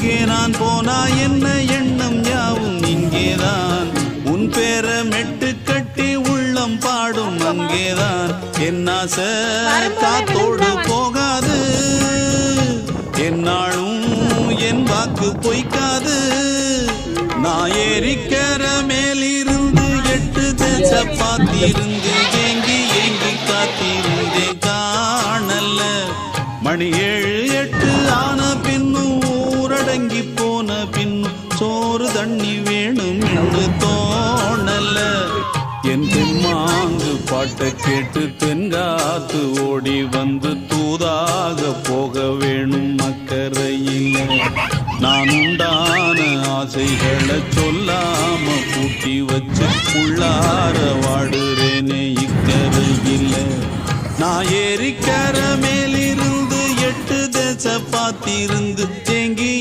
எங்கே நான் போனா என்ன எண்ணம் யாவும் இங்கேதான் உன் பேர மெட்டு கட்டி உள்ளம் பாடும் அங்கேதான் என் ஆசை காத்தோடு போகாது என்னாலும் என் வாக்கு பொய்க்காது நான் ஏறிக்கிற மேலிருந்து 8 தேச பார்த்திருந்து ஏங்கி ஏங்கி காத்திருந்தேன் காணல மணி 7 8 ஆன பின்னும் ஊரடங்கி போன பின்னும் சோறு தண்ணி வேணும் என்று தோணல என் தெம்மாங்கு பாட்டை கேட்டு தென்காத்து ஓடி வந்து தூதாக போக வேணும் அக்கறையில் நான் உண்டான ஆசைகளை சொல்லாம பூட்டி வச்சு உள்ளார வாடுறேனே இக்கரையில் நான் ஏறிக்கிற மேலிருந்து 8 தேச பார்த்திருந்து ஏங்கி